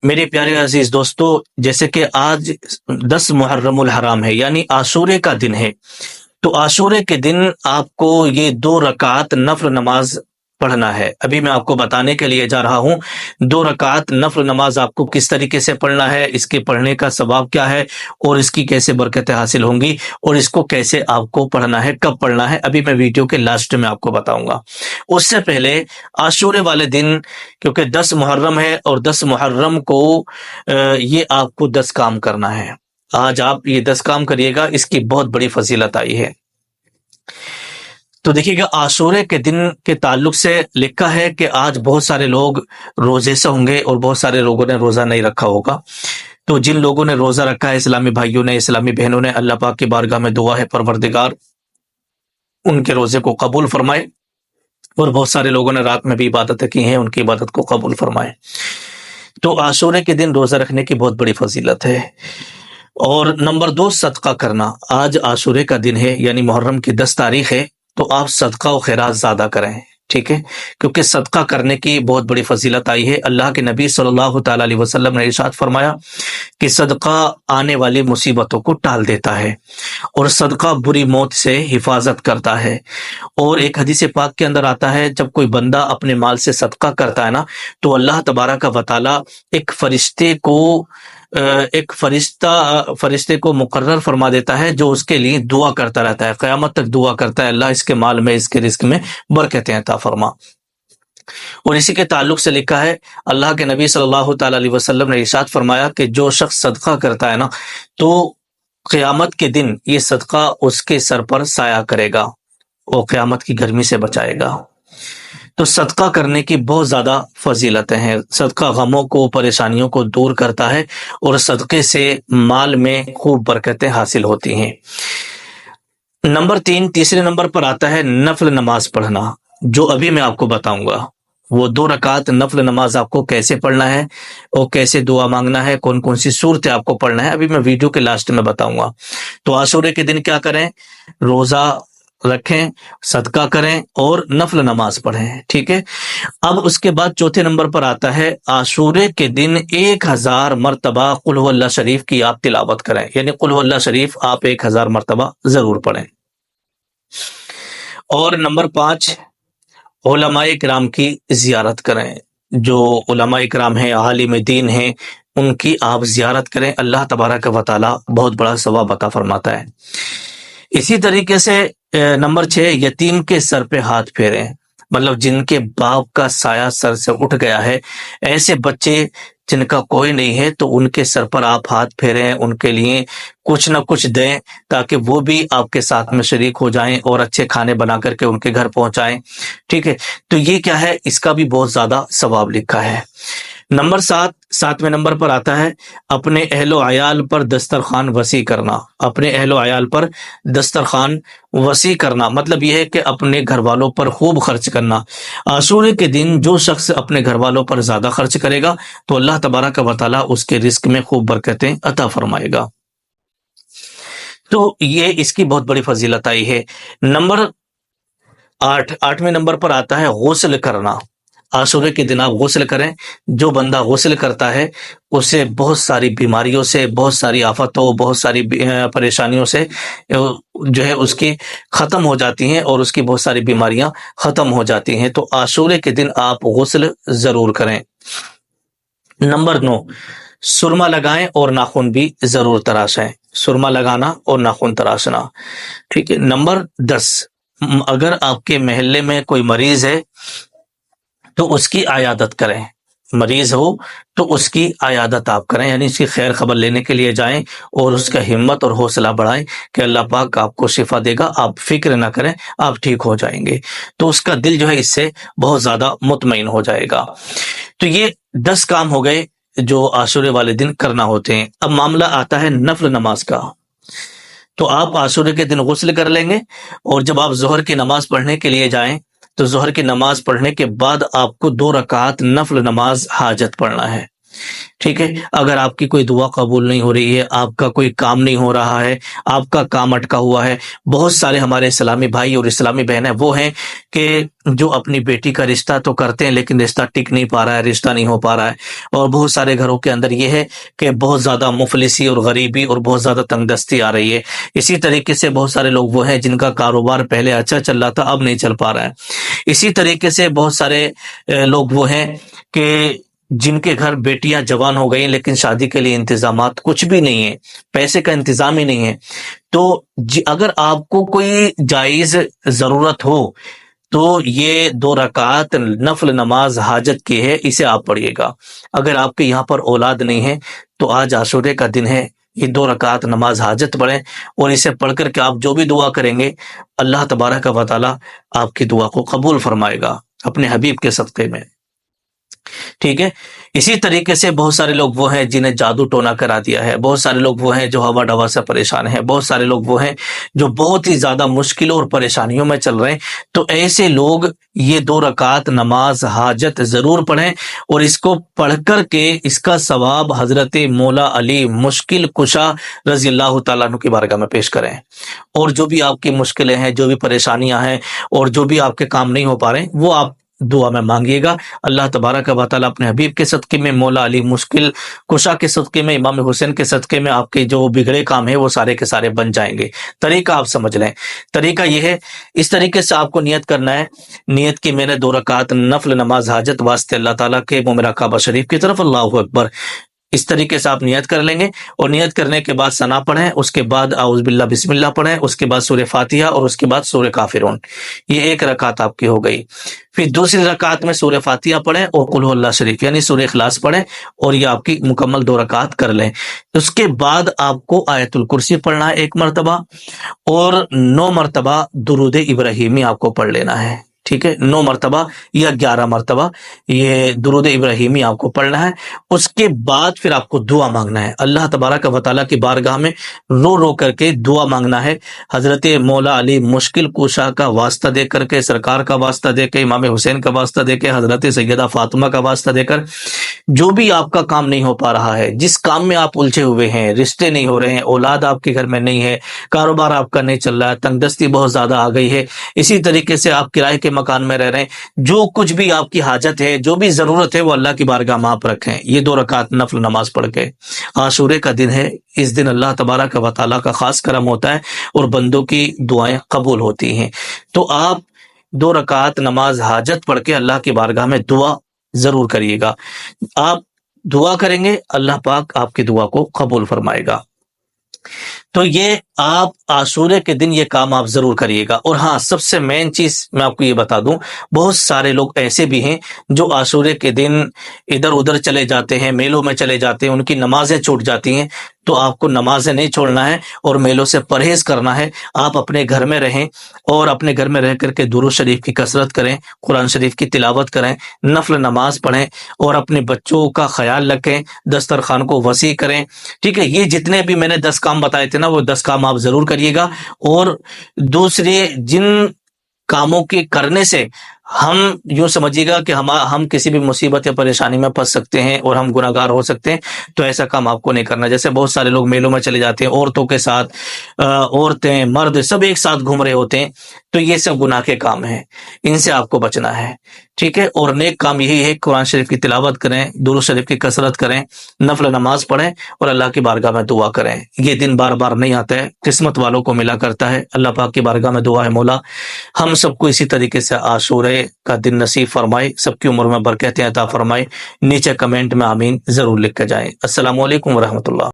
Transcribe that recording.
میرے پیارے عزیز دوستو، جیسے کہ آج 10 محرم الحرام ہے، یعنی عاشورے کا دن ہے، تو عاشورے کے دن آپ کو یہ 2 رکعت نفل نماز پڑھنا ہے۔ ابھی میں آپ کو بتانے کے لیے جا رہا ہوں 2 رکعت نفل نماز آپ کو کس طریقے سے پڑھنا ہے، اس کے پڑھنے کا ثواب کیا ہے، اور اس کی کیسے برکتیں حاصل ہوں گی، اور اس کو کیسے آپ کو پڑھنا ہے، کب پڑھنا ہے، ابھی میں ویڈیو کے لاسٹ میں آپ کو بتاؤں گا۔ اس سے پہلے عاشورے والے دن، کیونکہ 10 محرم ہے اور 10 محرم کو یہ آپ کو 10 کام کرنا ہے۔ آج آپ یہ 10 کام کریے گا، اس کی بہت بڑی فضیلت آئی ہے۔ تو دیکھیے گا، عاشورے کے دن کے تعلق سے لکھا ہے کہ آج بہت سارے لوگ روزے سے ہوں گے اور بہت سارے لوگوں نے روزہ نہیں رکھا ہوگا۔ تو جن لوگوں نے روزہ رکھا ہے، اسلامی بھائیوں نے، اسلامی بہنوں نے، اللہ پاک کی بارگاہ میں دعا ہے پروردگار ان کے روزے کو قبول فرمائے، اور بہت سارے لوگوں نے رات میں بھی عبادتیں کی ہیں، ان کی عبادت کو قبول فرمائے۔ تو عاشورے کے دن روزہ رکھنے کی بہت بڑی فضیلت ہے۔ اور نمبر 2، صدقہ کرنا۔ آج عاشورے کا دن ہے، یعنی محرم کی 10 تاریخ ہے، تو آپ صدقہ و خیرات زیادہ کریں، ٹھیک ہے، کیونکہ صدقہ کرنے کی بہت بڑی فضیلت آئی ہے۔ اللہ کے نبی صلی اللہ تعالی علیہ وسلم نے ارشاد فرمایا کہ صدقہ آنے والی مصیبتوں کو ٹال دیتا ہے، اور صدقہ بری موت سے حفاظت کرتا ہے۔ اور ایک حدیث پاک کے اندر آتا ہے، جب کوئی بندہ اپنے مال سے صدقہ کرتا ہے نا، تو اللہ تبارک و تعالی ایک فرشتے کو مقرر فرما دیتا ہے، جو اس کے لیے دعا کرتا رہتا ہے، قیامت تک دعا کرتا ہے، اللہ اس کے مال میں، اس کے رزق میں برکتیں عطا فرما۔ اور اسی کے تعلق سے لکھا ہے، اللہ کے نبی صلی اللہ تعالی علیہ وسلم نے ارشاد فرمایا کہ جو شخص صدقہ کرتا ہے نا، تو قیامت کے دن یہ صدقہ اس کے سر پر سایہ کرے گا، وہ قیامت کی گرمی سے بچائے گا۔ تو صدقہ کرنے کی بہت زیادہ فضیلتیں ہیں۔ صدقہ غموں کو، پریشانیوں کو دور کرتا ہے، اور صدقے سے مال میں خوب برکتیں حاصل ہوتی ہیں۔ نمبر 3، تیسرے نمبر پر آتا ہے نفل نماز پڑھنا، جو ابھی میں آپ کو بتاؤں گا۔ وہ 2 رکعت نفل نماز آپ کو کیسے پڑھنا ہے، اور کیسے دعا مانگنا ہے، کون کون سی صورتیں آپ کو پڑھنا ہے، ابھی میں ویڈیو کے لاسٹ میں بتاؤں گا۔ تو عاشورے کے دن کیا کریں؟ روزہ رکھیں، صدقہ کریں، اور نفل نماز پڑھیں، ٹھیک ہے۔ اب اس کے بعد چوتھے نمبر پر آتا ہے عاشورے کے دن 1000 مرتبہ قل هو اللہ شریف کی آپ تلاوت کریں، یعنی قل هو اللہ شریف آپ 1000 مرتبہ ضرور پڑھیں۔ اور نمبر 5، علماء کرام کی زیارت کریں۔ جو علماء کرام ہیں، عالم دین ہیں، ان کی آپ زیارت کریں، اللہ تبارک و تعالی بہت بڑا ثواب عطا فرماتا ہے۔ اسی طریقے سے نمبر 6، یتیم کے سر پہ ہاتھ پھیریں، مطلب جن کے باپ کا سایہ سر سے اٹھ گیا ہے، ایسے بچے جن کا کوئی نہیں ہے، تو ان کے سر پر آپ ہاتھ پھیریں، ان کے لیے کچھ نہ کچھ دیں، تاکہ وہ بھی آپ کے ساتھ میں شریک ہو جائیں، اور اچھے کھانے بنا کر کے ان کے گھر پہنچائیں، ٹھیک ہے۔ تو یہ کیا ہے، اس کا بھی بہت زیادہ ثواب لکھا ہے۔ نمبر 7، 7ویں نمبر پر آتا ہے اپنے اہل و عیال پر دسترخوان وسیع کرنا۔ اپنے اہل و عیال پر دسترخوان وسیع کرنا مطلب یہ ہے کہ اپنے گھر والوں پر خوب خرچ کرنا۔ عاشورے کے دن جو شخص اپنے گھر والوں پر زیادہ خرچ کرے گا، تو اللہ تبارک و تعالی اس کے رزق میں خوب برکتیں عطا فرمائے گا۔ تو یہ اس کی بہت بڑی فضیلت آئی ہے۔ نمبر 8، 8ویں نمبر پر آتا ہے غسل کرنا۔ عاشورے کے دن آپ غسل کریں۔ جو بندہ غسل کرتا ہے، اسے بہت ساری بیماریوں سے، بہت ساری آفتوں، بہت ساری پریشانیوں سے جو ہے اس کی ختم ہو جاتی ہیں، اور اس کی بہت ساری بیماریاں ختم ہو جاتی ہیں۔ تو عاشورے کے دن آپ غسل ضرور کریں۔ نمبر 9، سرما لگائیں اور ناخن بھی ضرور تراشیں۔ سرما لگانا اور ناخن تراشنا، ٹھیک ہے۔ نمبر 10، اگر آپ کے محلے میں کوئی مریض ہے تو اس کی عیادت کریں۔ مریض ہو تو اس کی عیادت آپ کریں، یعنی اس کی خیر خبر لینے کے لیے جائیں، اور اس کا ہمت اور حوصلہ بڑھائیں کہ اللہ پاک آپ کو شفا دے گا، آپ فکر نہ کریں، آپ ٹھیک ہو جائیں گے۔ تو اس کا دل جو ہے اس سے بہت زیادہ مطمئن ہو جائے گا۔ تو یہ 10 کام ہو گئے جو عاشورے والے دن کرنا ہوتے ہیں۔ اب معاملہ آتا ہے نفل نماز کا۔ تو آپ عاشورے کے دن غسل کر لیں گے، اور جب آپ ظہر کی نماز پڑھنے کے لیے جائیں، تو ظہر کی نماز پڑھنے کے بعد آپ کو 2 رکعت نفل نماز حاجت پڑھنا ہے۔ ٹھیک ہے، اگر آپ کی کوئی دعا قبول نہیں ہو رہی ہے، آپ کا کوئی کام نہیں ہو رہا ہے، آپ کا کام اٹکا ہوا ہے، بہت سارے ہمارے اسلامی بھائی اور اسلامی بہنیں وہ ہیں کہ جو اپنی بیٹی کا رشتہ تو کرتے ہیں لیکن رشتہ ٹک نہیں پا رہا ہے، رشتہ نہیں ہو پا رہا ہے، اور بہت سارے گھروں کے اندر یہ ہے کہ بہت زیادہ مفلسی اور غریبی اور بہت زیادہ تنگ دستی آ رہی ہے۔ اسی طریقے سے بہت سارے لوگ وہ ہیں جن کا کاروبار پہلے اچھا چل رہا تھا، اب نہیں چل پا رہا ہے۔ اسی طریقے سے بہت سارے لوگ وہ ہیں کہ جن کے گھر بیٹیاں جوان ہو گئی لیکن شادی کے لیے انتظامات کچھ بھی نہیں ہے، پیسے کا انتظام ہی نہیں ہے۔ تو اگر آپ کو کوئی جائز ضرورت ہو تو یہ 2 رکعت نفل نماز حاجت کی ہے، اسے آپ پڑھیے گا۔ اگر آپ کے یہاں پر اولاد نہیں ہے تو آج عاشورے کا دن ہے، یہ 2 رکعت نماز حاجت پڑھیں، اور اسے پڑھ کر کے آپ جو بھی دعا کریں گے اللہ تبارک و تعالی آپ کی دعا کو قبول فرمائے گا اپنے حبیب کے صدقے میں۔ ٹھیک ہے، اسی طریقے سے بہت سارے لوگ وہ ہیں جنہیں جادو ٹونا کرا دیا ہے، بہت سارے لوگ وہ ہیں جو ہوا ڈوا سے پریشان ہیں، بہت سارے لوگ وہ ہیں جو بہت ہی زیادہ مشکلوں اور پریشانیوں میں چل رہے ہیں۔ تو ایسے لوگ یہ 2 رکعت نماز حاجت ضرور پڑھیں، اور اس کو پڑھ کر کے اس کا ثواب حضرت مولا علی مشکل کشا رضی اللہ تعالیٰ عنہ کی بارگاہ میں پیش کریں، اور جو بھی آپ کی مشکلیں ہیں، جو بھی پریشانیاں ہیں، اور جو بھی آپ کے کام نہیں ہو پا رہے ہیں، وہ آپ دعا میں مانگیے گا۔ اللہ تبارک و تعالیٰ اپنے حبیب کے صدقے میں، مولا علی مشکل کشا کے صدقے میں، امام حسین کے صدقے میں آپ کے جو بگڑے کام ہیں وہ سارے کے سارے بن جائیں گے۔ طریقہ آپ سمجھ لیں، طریقہ یہ ہے، اس طریقے سے آپ کو نیت کرنا ہے، نیت کی میں نے 2 رکعت نفل نماز حاجت واسطے اللہ تعالیٰ کے میرا کعبہ شریف کی طرف، اللہ اکبر، اس طریقے سے آپ نیت کر لیں گے، اور نیت کرنے کے بعد ثنا پڑھیں، اس کے بعد اعوذ باللہ بسم اللہ پڑھیں، اس کے بعد سورہ فاتحہ، اور اس کے بعد سورہ کافرون۔ یہ 1 رکعت آپ کی ہو گئی۔ پھر دوسری رکعت میں سورہ فاتحہ پڑھیں اور قل هو اللہ شریف یعنی سورہ اخلاص پڑھیں، اور یہ آپ کی مکمل 2 رکعت کر لیں۔ اس کے بعد آپ کو آیت الکرسی پڑھنا ہے 1 مرتبہ، اور 9 مرتبہ درود ابراہیمی آپ کو پڑھ لینا ہے۔ ٹھیک ہے، 9 مرتبہ یا 11 مرتبہ یہ درود ابراہیمی آپ کو پڑھنا ہے۔ اس کے بعد پھر آپ کو دعا مانگنا ہے، اللہ تبارک و تعالیٰ کی بارگاہ میں رو رو کر کے دعا مانگنا ہے، حضرت مولا علی مشکل کوشا کا واسطہ دے کر کے، سرکار کا واسطہ دے کے، امام حسین کا واسطہ دے کے، حضرت سیدہ فاطمہ کا واسطہ دے کر، جو بھی آپ کا کام نہیں ہو پا رہا ہے، جس کام میں آپ الجھے ہوئے ہیں، رشتے نہیں ہو رہے ہیں، اولاد آپ کے گھر میں نہیں ہے، کاروبار آپ کا نہیں چل رہا ہے، تنگ دستی بہت زیادہ آ گئی ہے، اسی طریقے سے آپ کرائے کے مکان میں رہ رہے ہیں، جو کچھ بھی آپ کی حاجت ہے، جو بھی ضرورت ہے، وہ اللہ کی بارگاہ میں آپ رکھیں۔ یہ 2 رکعت نفل نماز پڑھ کے، عاشورے کا دن ہے، اس دن اللہ تبارک و تعالیٰ کا خاص کرم ہوتا ہے اور بندوں کی دعائیں قبول ہوتی ہیں۔ تو آپ 2 رکعت نماز حاجت پڑھ کے اللہ کی بارگاہ میں دعا ضرور کریے گا۔ آپ دعا کریں گے، اللہ پاک آپ کی دعا کو قبول فرمائے گا۔ تو یہ آپ عاشورے کے دن یہ کام آپ ضرور کریے گا۔ اور ہاں، سب سے مین چیز میں آپ کو یہ بتا دوں، بہت سارے لوگ ایسے بھی ہیں جو عاشورے کے دن ادھر ادھر چلے جاتے ہیں، میلوں میں چلے جاتے ہیں، ان کی نمازیں چھوٹ جاتی ہیں۔ تو آپ کو نمازیں نہیں چھوڑنا ہے اور میلوں سے پرہیز کرنا ہے۔ آپ اپنے گھر میں رہیں اور اپنے گھر میں رہ کر کے درود شریف کی کثرت کریں، قرآن شریف کی تلاوت کریں، نفل نماز پڑھیں، اور اپنے بچوں کا خیال رکھیں، دسترخوان کو وسیع کریں۔ ٹھیک ہے، یہ جتنے بھی میں نے 10 کام بتائے تھے نا، وہ 10 کام آپ ضرور کریے گا۔ اور دوسرے جن کاموں کے کرنے سے ہم یوں سمجھیے گا کہ ہم کسی بھی مصیبت یا پریشانی میں پھنس سکتے ہیں اور ہم گناہ گار ہو سکتے ہیں، تو ایسا کام آپ کو نہیں کرنا۔ جیسے بہت سارے لوگ میلوں میں چلے جاتے ہیں عورتوں کے ساتھ، عورتیں مرد سب ایک ساتھ گھوم رہے ہوتے ہیں، تو یہ سب گناہ کے کام ہیں، ان سے آپ کو بچنا ہے۔ ٹھیک ہے، اور نیک کام یہی ہے، قرآن شریف کی تلاوت کریں، درود شریف کی کثرت کریں، نفل نماز پڑھیں، اور اللہ کی بارگاہ میں دعا کریں۔ یہ دن بار بار نہیں آتا ہے، قسمت والوں کو ملا کرتا ہے۔ اللہ پاک کی بارگاہ میں دعا ہے، مولا ہم سب کو اسی طریقے سے عاشورے کا دن نصیب فرمائے، سب کی عمر میں برکتیں عطا فرمائے۔ نیچے کمنٹ میں آمین ضرور لکھ کے جائیں۔ السلام علیکم ورحمۃ اللہ۔